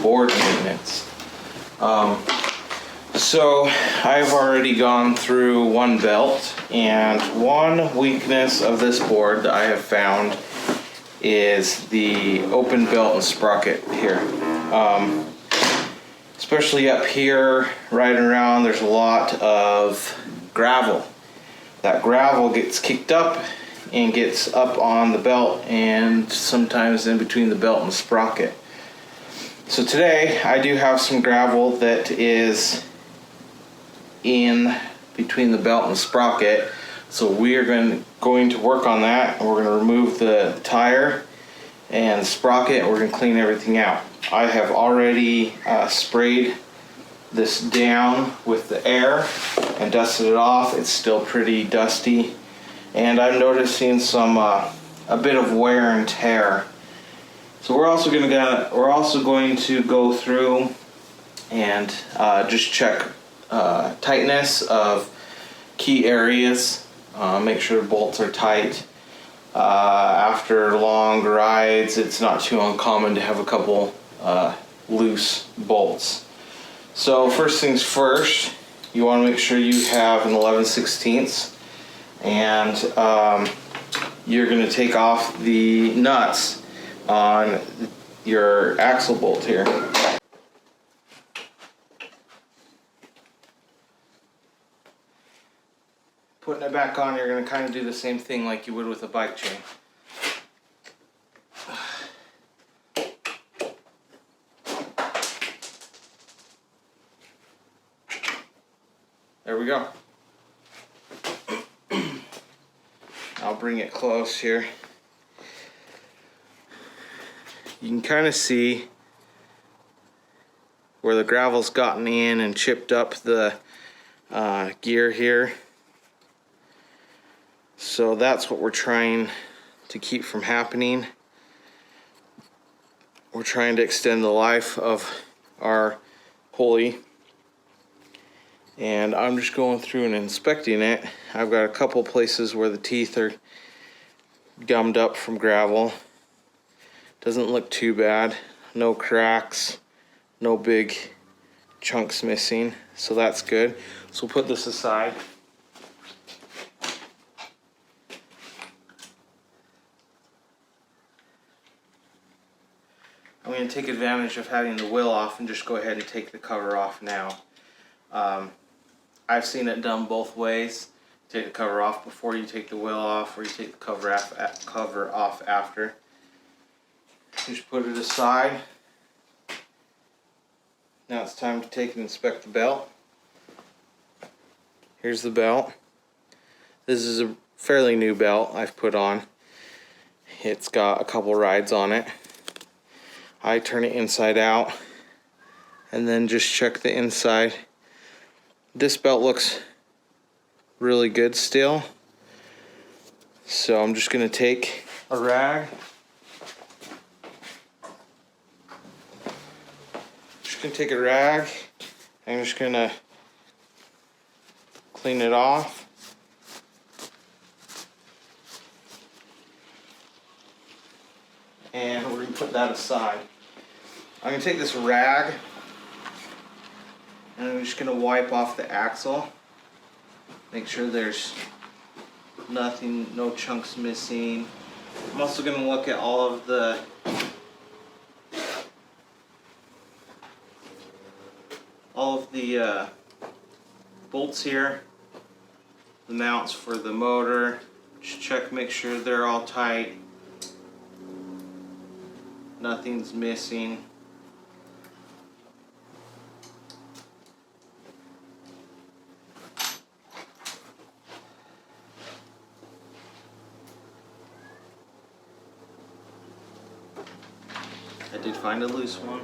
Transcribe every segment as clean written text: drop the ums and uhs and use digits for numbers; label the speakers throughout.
Speaker 1: board maintenance. So I've already gone through one belt, and one weakness of this board that I have found is the open belt and sprocket here. Especially up here, riding around, there's a lot of gravel. That gravel gets kicked up and gets up on the belt and sometimes in between the belt and the sprocket. So today I do have some gravel that is in between the belt and the sprocket. So we are going to work on that, and we're going to remove the tire and the sprocket, and we're going to clean everything out. I have already sprayed this down with the air and dusted it off. It's still pretty dusty, and I'm noticing some a bit of wear and tear. So we're also going to go through and just check tightness of key areas. Make sure the bolts are tight. After long rides, it's not too uncommon to have a couple loose bolts. So first things first, you want to make sure you have an 11/16, and you're going to take off the nuts on your axle bolt here. Putting it back on, you're going to kind of do the same thing like you would with a bike chain. There we go. I'll bring it close here. You can kind of see where the gravel's gotten in and chipped up the gear here. So that's what we're trying to keep from happening. We're trying to extend the life of our pulley. And I'm just going through and inspecting it. I've got a couple places where the teeth are gummed up from gravel. Doesn't look too bad. No cracks, no big chunks missing, so that's good. So we'll put this aside. I'm going to take advantage of having the wheel off and just go ahead and take the cover off now. I've seen it done both ways. Take the cover off before you take the wheel off, or you take the cover off after. Just put it aside. Now it's time to take and inspect the belt. Here's the belt. This is a fairly new belt I've put on. It's got a couple rides on it. I turn it inside out and then just check the inside. This belt looks really good still. So I'm just going to take a rag. I'm just going to clean it off. And we're going to put that aside. I'm going to take this rag and I'm just going to wipe off the axle. Make sure there's nothing, no chunks missing. I'm also going to look at all of the bolts here, the mounts for the motor. Just check, make sure they're all tight. Nothing's missing. I did find a loose one.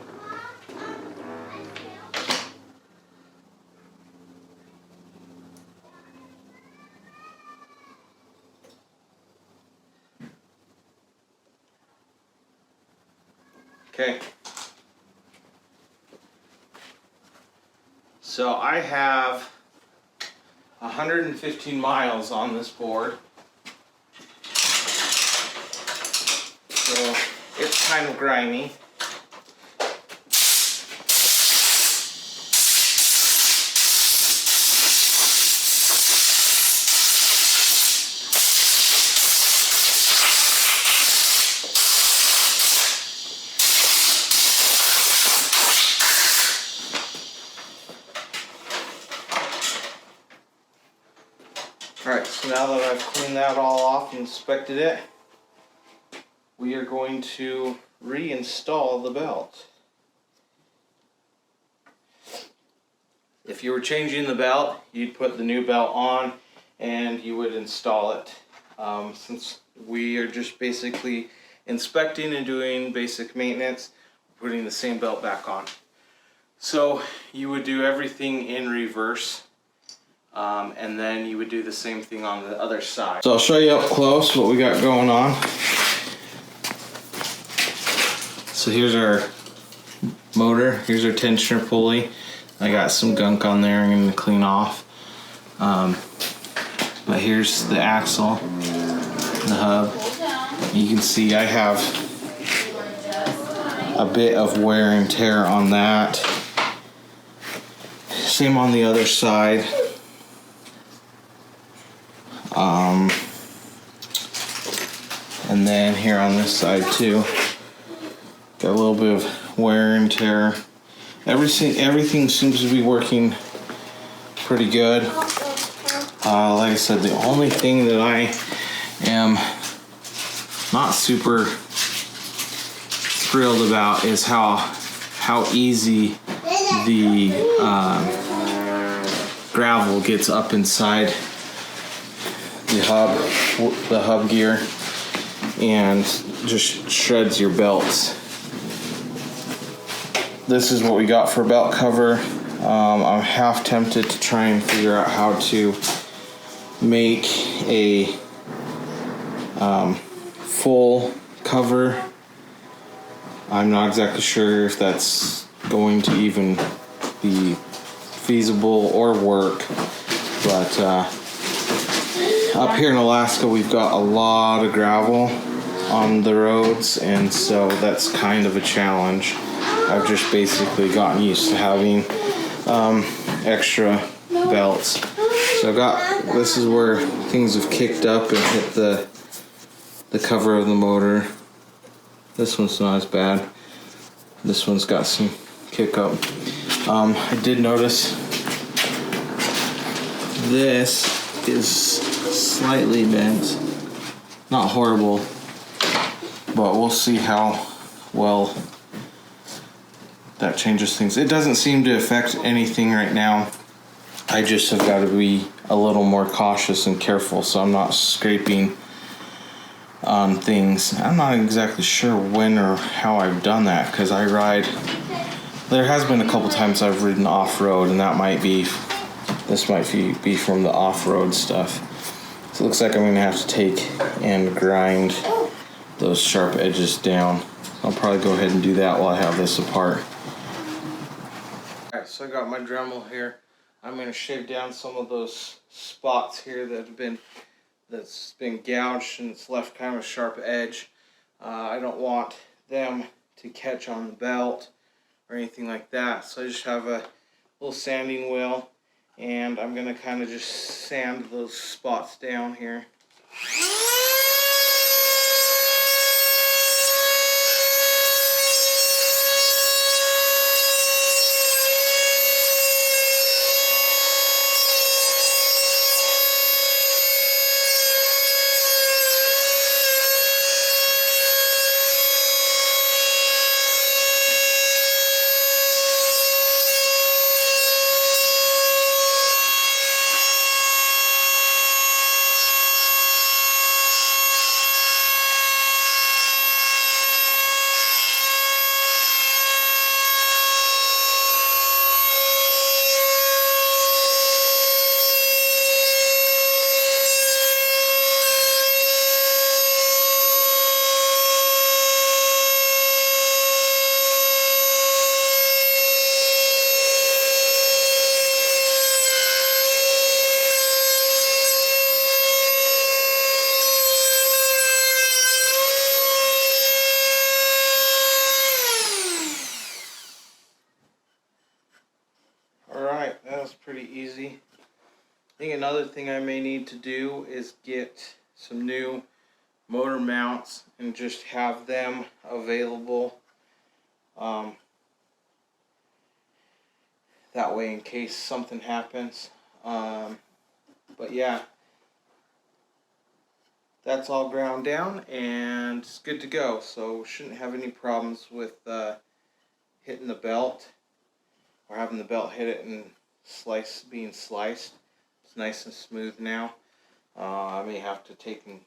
Speaker 1: Okay. So I have 115 miles on this board. So it's kind of grimy. Alright, so now that I've cleaned that all off and inspected it, we are going to reinstall the belt. If you were changing the belt, you'd put the new belt on and you would install it. Since we are just basically inspecting and doing basic maintenance, putting the same belt back on. So you would do everything in reverse, and then you would do the same thing on the other side. So I'll show you up close what we got going on. So here's our motor, here's our tensioner pulley. I got some gunk on there I'm going to clean off. But here's the axle, the hub. You can see I have a bit of wear and tear on that. Same on the other side. And then here on this side too, got a little bit of wear and tear. Everything seems to be working pretty good. Like I said, the only thing that I am not super thrilled about is how easy the gravel gets up inside the hub gear and just shreds your belts. This is what we got for belt cover. I'm half tempted to try and figure out how to make a full cover. I'm not exactly sure if that's going to even be feasible or work, but up here in Alaska we've got a lot of gravel on the roads, and so that's kind of a challenge. I've just basically gotten used to having extra belts. So this is where things have kicked up and hit the cover of the motor. This one's not as bad. This one's got some kick up. I did notice this is slightly bent. Not horrible, but we'll see how well that changes things. It doesn't seem to affect anything right now. I just have got to be a little more cautious and careful so I'm not scraping on things. I'm not exactly sure when or how I've done that, because there has been a couple times I've ridden off-road, and this might be from the off-road stuff. So it looks like I'm going to have to take and grind those sharp edges down. I'll probably go ahead and do that while I have this apart. Alright, so I got my Dremel here. I'm going to shave down some of those spots here that's been gouged and it's left kind of a sharp edge. I don't want them to catch on the belt or anything like that. So I just have a little sanding wheel, and I'm going to kind of just sand those spots down here. Alright, that was pretty easy. I think another thing I may need to do is get some new motor mounts and just have them available. That way in case something happens. But yeah, that's all ground down and it's good to go. So shouldn't have any problems with hitting the belt or having the belt hit it and being sliced. It's nice and smooth now. I may have to take and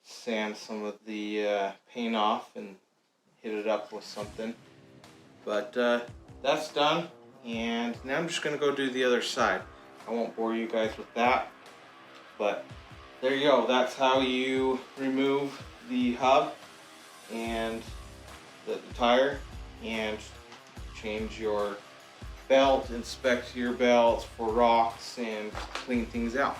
Speaker 1: sand some of the paint off and hit it up with something. But that's done, and now I'm just going to go do the other side. I won't bore you guys with that, but there you go. That's how you remove the hub and the tire and change your belt, inspect your belt for rocks, and clean things out.